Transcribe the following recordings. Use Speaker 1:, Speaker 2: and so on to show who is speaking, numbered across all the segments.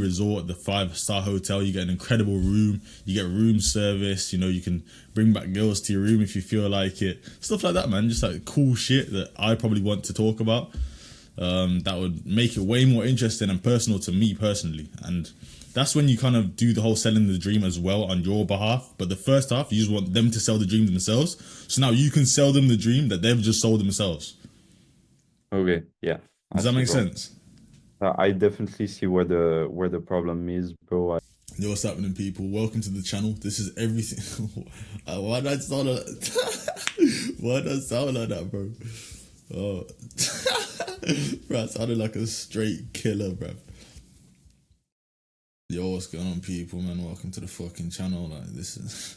Speaker 1: resort, the 5-star hotel. You get an incredible room, you get room service, you know, you can bring back girls to your room if you feel like it, stuff like that, man. Just like cool shit that I probably want to talk about, that would make it way more interesting and personal to me personally. And that's when you kind of do the whole selling the dream as well on your behalf. But the first half, you just want them to sell the dream themselves, so now you can sell them the dream that they've just sold themselves.
Speaker 2: Okay, yeah.
Speaker 1: Does that make sense?
Speaker 2: I definitely see where the problem is, bro.
Speaker 1: Yo, what's happening, people? Welcome to the channel. This is everything. Why did I sound like why did I sound like that, bro? Oh, bro, I sounded like a straight killer, bro. Yo, what's going on, people, man? Welcome to the fucking channel. Like, this is...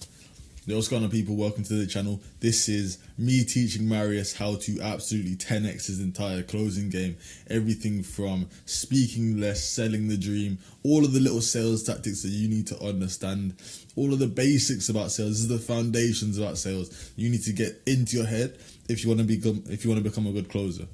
Speaker 1: Yo, what's going on, people? Welcome to the channel. This is me teaching Marius how to absolutely 10x his entire closing game. Everything from speaking less, selling the dream, all of the little sales tactics that you need to understand, all of the basics about sales. This is the foundations about sales you need to get into your head if you want to become a good closer.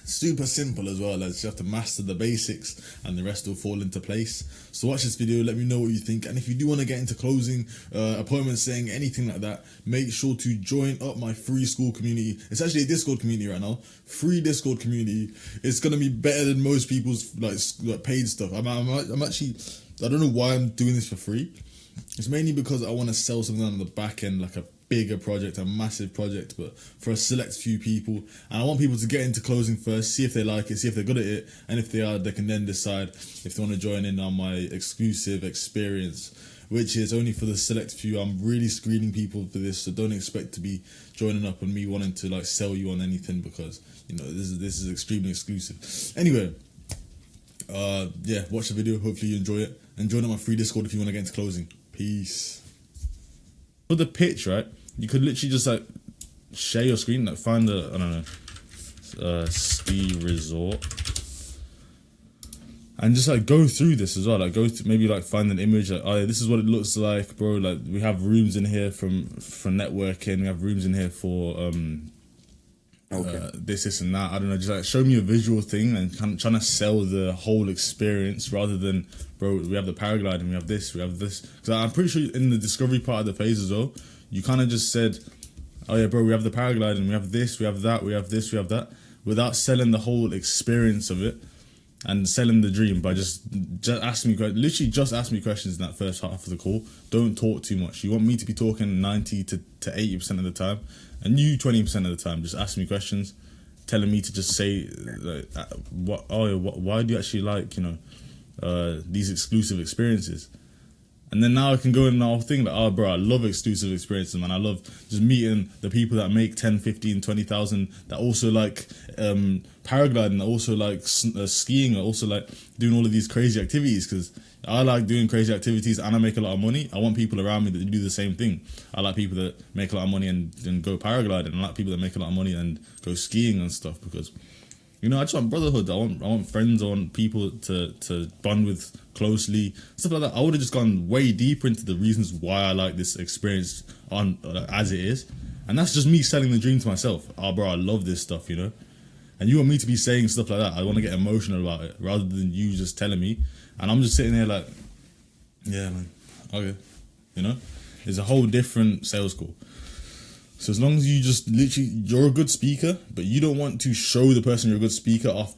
Speaker 1: Super simple as well, as you have to master the basics and the rest will fall into place. So watch this video, let me know what you think, and if you do want to get into closing, appointments, saying anything like that, make sure to join up my free school community. It's actually a Discord community right now, free Discord community. It's gonna be better than most people's like paid stuff. I'm actually, I don't know why I'm doing this for free. It's mainly because I want to sell something on the back end, like a bigger project, a massive project, but for a select few people. And I want people to get into closing first, see if they like it, see if they're good at it, and if they are, they can then decide if they want to join in on my exclusive experience, which is only for the select few. I'm really screening people for this, so don't expect to be joining up on me wanting to like sell you on anything, because you know this is extremely exclusive. Anyway, yeah, watch the video, hopefully you enjoy it, and join up my free Discord if you want to get into closing. Peace. For the pitch, right, you could literally just like share your screen, like find the, I don't know, ski resort, and just like go through this as well. Like go to maybe like find an image, like, oh yeah, this is what it looks like, bro. Like we have rooms in here for networking, we have rooms in here for this and that. I don't know, just like show me a visual thing and kind of trying to sell the whole experience rather than, bro, we have the paragliding, we have this. Because I'm pretty sure in the discovery part of the phase as well, you kind of just said, oh yeah, bro, we have the paragliding, we have this, we have that, we have this, we have that, without selling the whole experience of it and selling the dream by just ask me, literally just ask me questions in that first half of the call. Don't talk too much. You want me to be talking 90 to 80% of the time, and you 20% of the time. Just ask me questions, telling me to just say, like, why do you actually like, you know, these exclusive experiences? And then now I can go in the whole thing like, oh bro, I love exclusive experiences, man. I love just meeting the people that make 10, 15, 20,000, that also like paragliding, that also like skiing, that also like doing all of these crazy activities, because I like doing crazy activities and I make a lot of money. I want people around me that do the same thing. I like people that make a lot of money and go paragliding. I like people that make a lot of money and go skiing and stuff, because, you know, I just want brotherhood. I want friends. I want people to bond with closely, stuff like that. I would have just gone way deeper into the reasons why I like this experience on as it is, and that's just me selling the dream to myself. Oh, bro, I love this stuff, you know. And you want me to be saying stuff like that. I want to get emotional about it rather than you just telling me, and I'm just sitting here like, yeah, man, okay, you know. It's a whole different sales call. So as long as you just literally, you're a good speaker, but you don't want to show the person you're a good speaker off,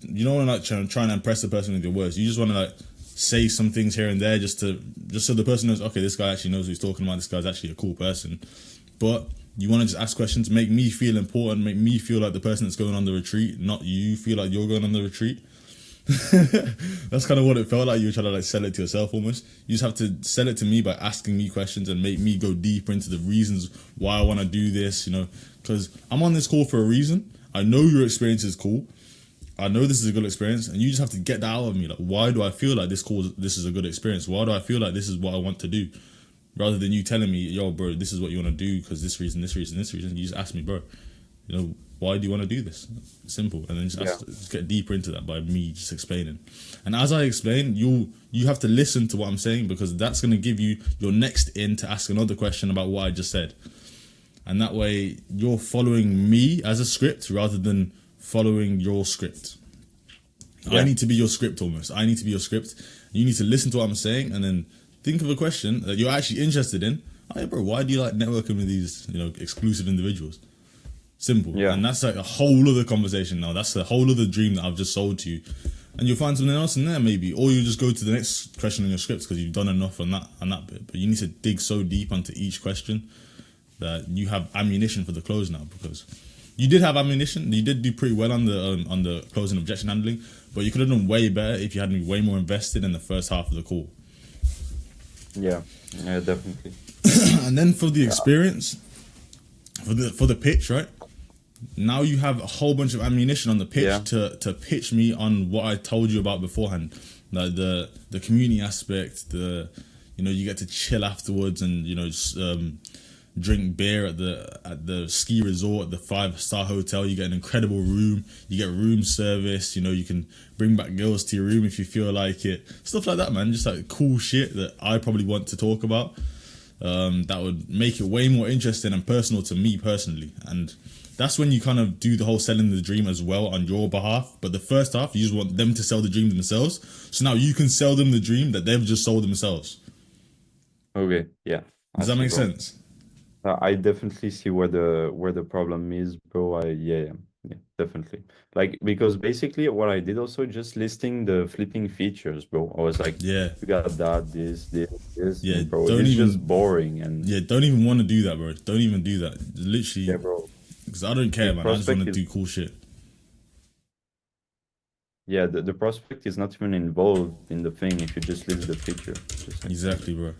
Speaker 1: you don't want to like try and impress the person with your words. You just want to like say some things here and there just so the person knows, okay, this guy actually knows what he's talking about. This guy's actually a cool person. But you want to just ask questions, make me feel important, make me feel like the person that's going on the retreat, not you feel like you're going on the retreat. That's kind of what it felt like. You were trying to like sell it to yourself almost. You just have to sell it to me by asking me questions and make me go deeper into the reasons why I want to do this, you know, because I'm on this call for a reason. I know your experience is cool. I know this is a good experience, and you just have to get that out of me. Like, why do I feel like this is a good experience? Why do I feel like this is what I want to do? Rather than you telling me, yo, bro, this is what you want to do because this reason. You just ask me, bro, you know, why do you want to do this? Simple. And then just get deeper into that by me just explaining. And as I explain, you have to listen to what I'm saying, because that's going to give you your next in to ask another question about what I just said. And that way you're following me as a script rather than following your script. I need to be your script almost. I need to be your script. You need to listen to what I'm saying and then think of a question that you're actually interested in. Hey, bro, why do you like networking with these, exclusive individuals? Simple.
Speaker 2: Yeah.
Speaker 1: And that's like a whole other conversation now. That's a whole other dream that I've just sold to you. And you'll find something else in there maybe. Or you just go to the next question in your script because you've done enough on that bit. But you need to dig so deep onto each question that you have ammunition for the close now, because you did have ammunition. You did do pretty well on the closing objection handling, but you could have done way better if you had been way more invested in the first half of the call.
Speaker 2: Yeah, definitely.
Speaker 1: And then for the experience, for the pitch, right? Now you have a whole bunch of ammunition on the pitch to pitch me on what I told you about beforehand, like the community aspect. You get to chill afterwards and just, drink beer at the ski resort, the 5-star hotel. You get an incredible room. You get room service. You can bring back girls to your room if you feel like it. Stuff like that, man. Just like cool shit that I probably want to talk about. That would make it way more interesting and personal to me personally. And that's when you kind of do the whole selling the dream as well on your behalf. But the first half, you just want them to sell the dream themselves. So now you can sell them the dream that they've just sold themselves.
Speaker 2: Okay, yeah.
Speaker 1: Does that make sense?
Speaker 2: I definitely see where the problem is, bro. Yeah, definitely. Like, because basically what I did also just listing the flipping features, bro. I was like,
Speaker 1: Yeah.
Speaker 2: you got that, this,
Speaker 1: Yeah,
Speaker 2: and bro.
Speaker 1: don't
Speaker 2: It's
Speaker 1: even-
Speaker 2: just boring and
Speaker 1: Yeah, don't even want to do that, bro. Don't even do that. Literally,
Speaker 2: yeah, bro.
Speaker 1: because I don't care,
Speaker 2: The
Speaker 1: man. I just want to
Speaker 2: prospect is-
Speaker 1: do cool shit.
Speaker 2: Yeah, the prospect is not even involved in the thing if you just list the feature. Just like,
Speaker 1: Exactly, bro.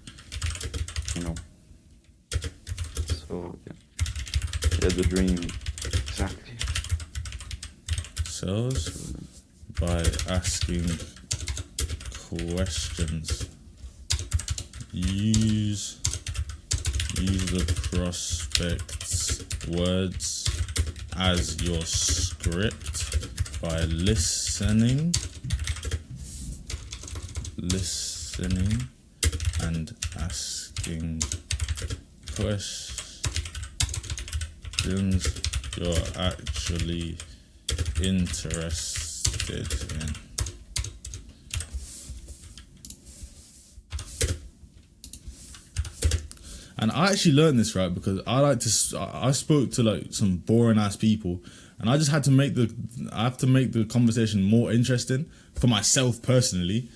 Speaker 2: you know. So yeah, the dream exactly.
Speaker 1: Sells by asking questions. Use the prospect's words as your script by listening and asking questions you're actually interested in. And I actually learned this, right, because I spoke to like some boring ass people, and I just had to make the conversation more interesting for myself personally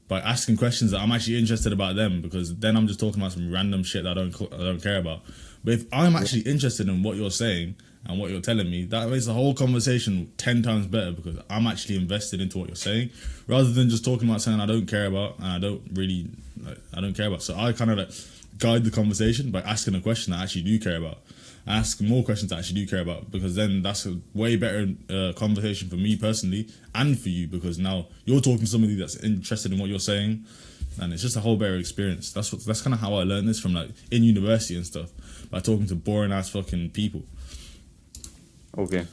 Speaker 1: by asking questions that I'm actually interested about them, because then I'm just talking about some random shit that I don't care about. But if I'm actually interested in what you're saying and what you're telling me, that makes the whole conversation 10 times better, because I'm actually invested into what you're saying, rather than just talking about something I don't care about and I don't care about. So I kind of like guide the conversation by asking a question that I actually do care about. Ask more questions that I actually do care about, because then that's a way better conversation for me personally and for you, because now you're talking to somebody that's interested in what you're saying, and it's just a whole better experience. That's kind of how I learned this from, like, in university and stuff, by talking to boring ass fucking people.
Speaker 2: Okay.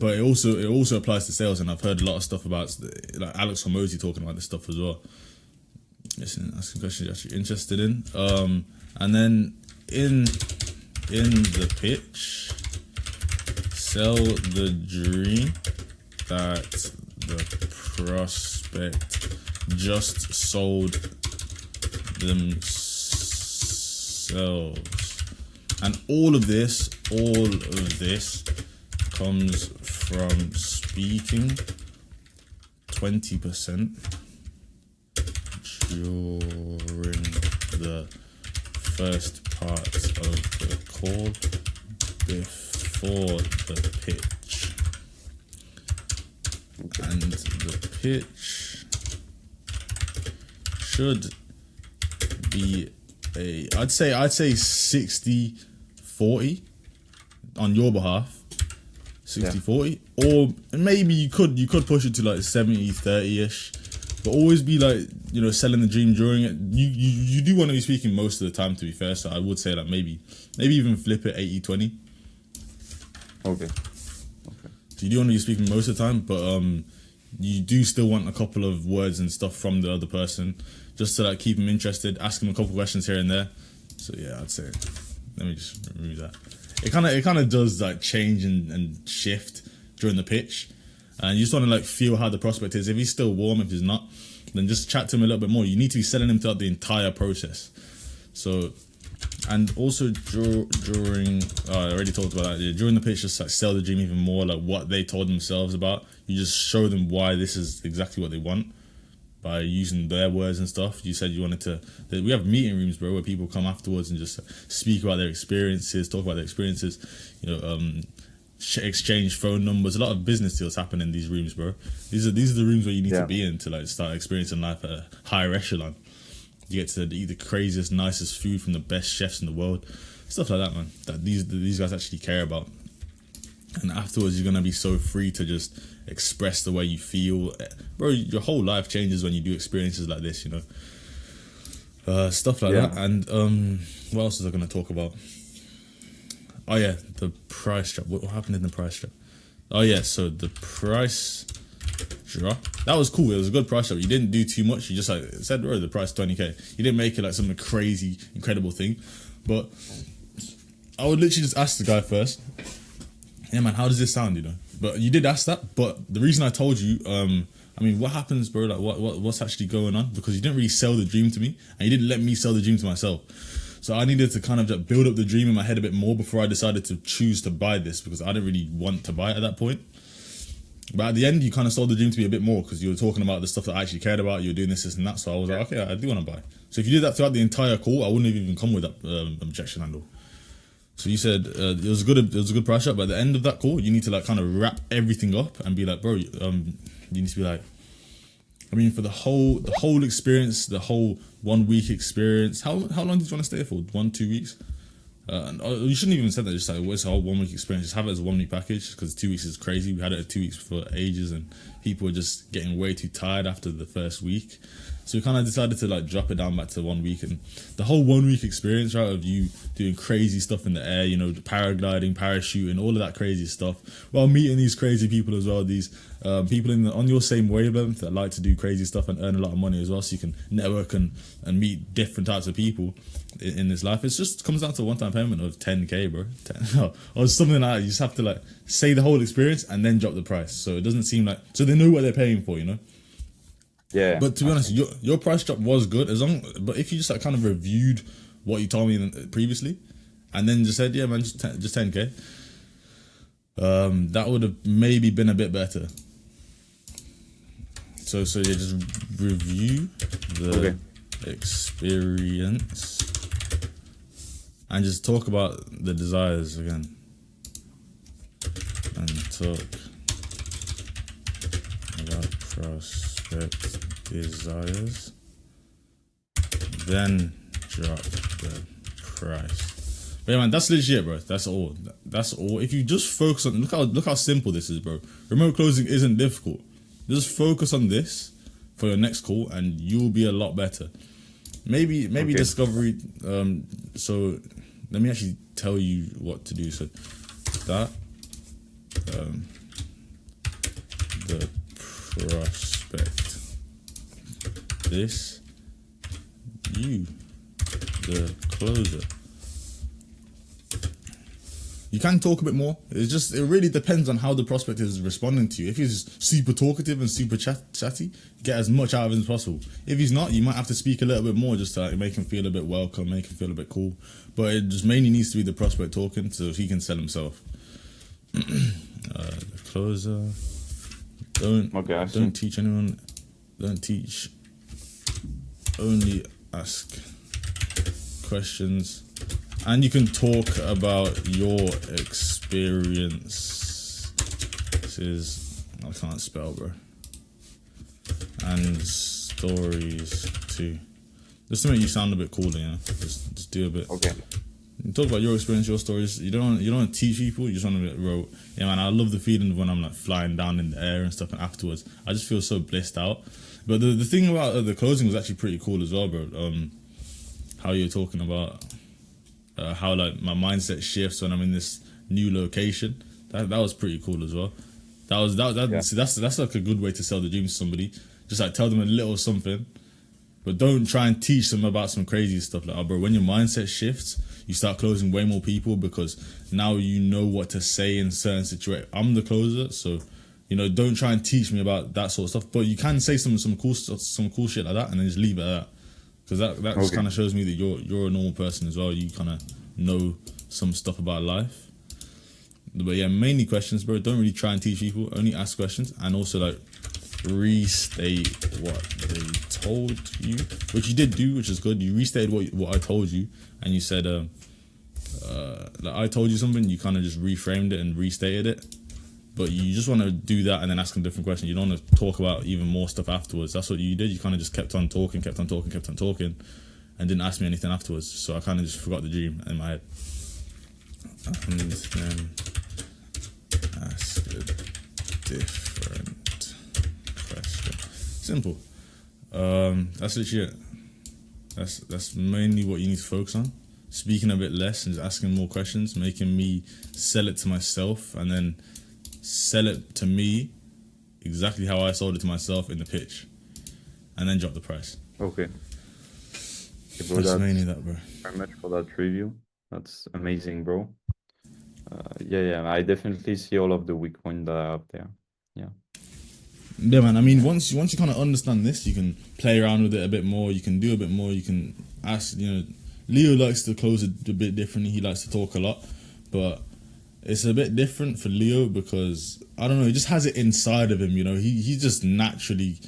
Speaker 1: But it also applies to sales, and I've heard a lot of stuff about, like, Alex Hormozy talking about this stuff as well. Listen, asking questions you're actually interested in. And then in the pitch, sell the dream that the prospect just sold themselves. And all of this comes from speaking 20% during the first part of the call before the pitch. And the pitch should be I'd say 60-40 on your behalf. 60-40, or maybe you could push it to like 70-30ish, but always be like, selling the dream during it. You do want to be speaking most of the time, to be fair, so I would say that maybe even flip it 80-20.
Speaker 2: Okay.
Speaker 1: So you do want to be speaking most of the time, but you do still want a couple of words and stuff from the other person, just to like keep them interested, ask them a couple of questions here and there. So yeah, I'd say, let me just remove that. It kind of does like change and shift during the pitch, and you just want to like feel how the prospect is. If he's still warm, if he's not, then just chat to him a little bit more. You need to be selling him throughout the entire process. So, and also during, I already talked about that. Yeah, during the pitch, just like sell the dream even more, like what they told themselves about. You just show them why this is exactly what they want by using their words and stuff. You said you wanted to. We have meeting rooms, bro, where people come afterwards and just speak about their experiences, talk about their experiences. You know, exchange phone numbers. A lot of business deals happen in these rooms, bro. These are the rooms where you need to be in to like start experiencing life at a higher echelon. You get to eat the craziest, nicest food from the best chefs in the world, stuff like that, man. That these guys actually care about. And afterwards, you're gonna be so free to just express the way you feel, bro. Your whole life changes when you do experiences like this, you know. Stuff like that. And what else was I gonna talk about? Oh yeah, the price drop. What happened in the price drop? Oh yeah, so the price drop. That was cool. It was a good price drop. You didn't do too much. You just like said, oh, the price 20k. You didn't make it like some crazy, incredible thing. But I would literally just ask the guy first, yeah man, how does this sound, you know? But you did ask that. But the reason I told you, I mean, what happens, bro? Like, what's actually going on? Because you didn't really sell the dream to me, and you didn't let me sell the dream to myself. So I needed to kind of just build up the dream in my head a bit more before I decided to choose to buy this, because I didn't really want to buy it at that point. But at the end, you kind of sold the dream to me a bit more because you were talking about the stuff that I actually cared about. You were doing this and that. So I was like, okay, I do want to buy. So if you did that throughout the entire call, I wouldn't have even come with that objection handle. So you said it was a good price up, but at the end of that call, you need to like kind of wrap everything up and be like, bro, you need to be like, I mean, for the whole experience, the whole 1 week experience. How long did you want to stay for? 1-2 weeks? You shouldn't even say that. Just like, what's a whole 1 week experience? Just have it as a 1 week package, because 2 weeks is crazy. We had it at 2 weeks for ages, and people were just getting way too tired after the first week. So we kind of decided to like drop it down back to 1 week, and the whole 1 week experience, right, of you doing crazy stuff in the air, you know, paragliding, parachuting, all of that crazy stuff, while meeting these crazy people as well. These people on your same wavelength that like to do crazy stuff and earn a lot of money as well, so you can network and meet different types of people in this life. It just comes down to a one-time payment of 10k, bro, or something like that. You just have to like say the whole experience and then drop the price, so it doesn't seem like, so they know what they're paying for, you know.
Speaker 2: Yeah.
Speaker 1: But to be honest, your price drop was good, but if you just like kind of reviewed what you told me previously, and then just said, yeah man, just 10k, that would have maybe been a bit better. So yeah, just review the experience and just talk about the desires again, and talk about prospect desires, then drop the price. But yeah man, that's legit, bro. That's all. If you just focus on, look how simple this is, bro. Remote closing isn't difficult. Just focus on this for your next call and you'll be a lot better. Maybe discovery. So let me actually tell you what to do. So that the prospect, this, you, the closer. You can talk a bit more. It really depends on how the prospect is responding to you. If he's super talkative and super chatty, get as much out of him as possible. If he's not, you might have to speak a little bit more just to like make him feel a bit welcome, make him feel a bit cool. But it just mainly needs to be the prospect talking so he can sell himself. The closer. Don't teach anyone. Don't teach. Only ask questions. And you can talk about your experiences. I can't spell, bro. And stories too. Just to make you sound a bit cooler, you know. Just do a bit.
Speaker 2: Okay.
Speaker 1: You talk about your experience, your stories. You don't want to teach people. You just want to be like, yeah, man. I love the feeling of when I'm like flying down in the air and stuff, and afterwards, I just feel so blissed out. But the thing about the closing was actually pretty cool as well, bro. How you're talking about. How like my mindset shifts when I'm in this new location. That was pretty cool as well. See, that's like a good way to sell the dream to somebody. Just like tell them a little something, but don't try and teach them about some crazy stuff. Like, oh, bro, when your mindset shifts, you start closing way more people because now you know what to say in certain situations. I'm the closer, so You know, don't try and teach me about that sort of stuff. But you can say some cool stuff, some cool shit like that, and then just leave it at that. Because that just
Speaker 2: Okay.
Speaker 1: kind of shows me that you're a normal person as well. You kind of know some stuff about life. But yeah, mainly questions, bro. Don't really try and teach people. Only ask questions, and also like restate what they told you, which you did do, which is good. You restated what I told you, and you said like I told you something. You kind of just reframed it and restated it. But you just want to do that and then ask them different questions. You don't want to talk about even more stuff afterwards. That's what you did. You kind of just kept on talking, and didn't ask me anything afterwards. So I kind of just forgot the dream in my head. And then ask a different question. Simple. That's literally it. That's mainly what you need to focus on. Speaking a bit less and just asking more questions, making me sell it to myself, and then sell it to me exactly how I sold it to myself in the pitch, and then drop the price.
Speaker 2: Okay. Okay, bro,
Speaker 1: That's mainly
Speaker 2: that's
Speaker 1: that, bro.
Speaker 2: very much for that review. That's amazing, bro. Yeah, I definitely see all of the weak points that are out there. Yeah.
Speaker 1: Yeah, man. I mean, once you kind of understand this, you can play around with it a bit more. You can do a bit more. You can ask. You know, Leo likes to close it a bit differently. He likes to talk a lot, but it's a bit different for Leo because I don't know. He just has it inside of him. You know, he's just naturally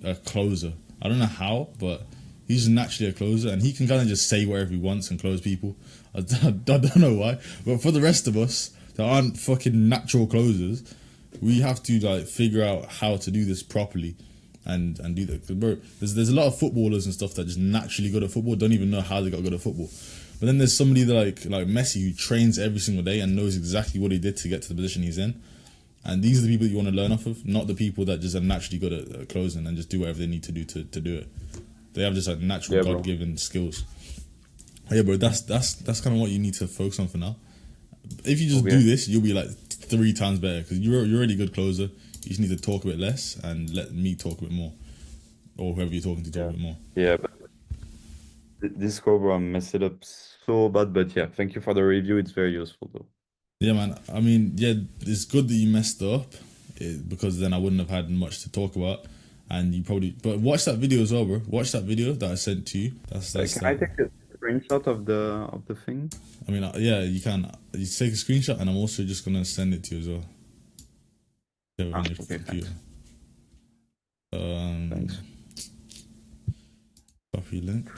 Speaker 1: a closer. I don't know how, but he's naturally a closer, and he can kind of just say whatever he wants and close people. I don't know why, but for the rest of us that aren't fucking natural closers, we have to like figure out how to do this properly and do that. 'Cause, bro, there's a lot of footballers and stuff that just naturally good at football, don't even know how they got good at football. But then there's somebody that like Messi who trains every single day and knows exactly what he did to get to the position he's in. And these are the people that you want to learn off of, not the people that just are naturally good at closing and just do whatever they need to do to do it. They have just like natural God-given skills. Yeah, bro, that's kind of what you need to focus on for now. If you just do this, you'll be like 3 times better because you're already a good closer. You just need to talk a bit less and let me talk a bit more, or whoever you're talking to talk a bit more.
Speaker 2: Yeah, but this cover messed it up so bad. But yeah, thank you for the review. It's very useful though.
Speaker 1: Yeah, man. I mean, yeah, it's good that you messed up because then I wouldn't have had much to talk about. And you probably, but watch that video as well, bro. Watch that video that I sent to you. That's
Speaker 2: Can I take a screenshot of the thing?
Speaker 1: I mean, yeah, you can. You take a screenshot, and I'm also just gonna send it to you as well. Yeah, on your computer.
Speaker 2: Thanks.
Speaker 1: Copy link.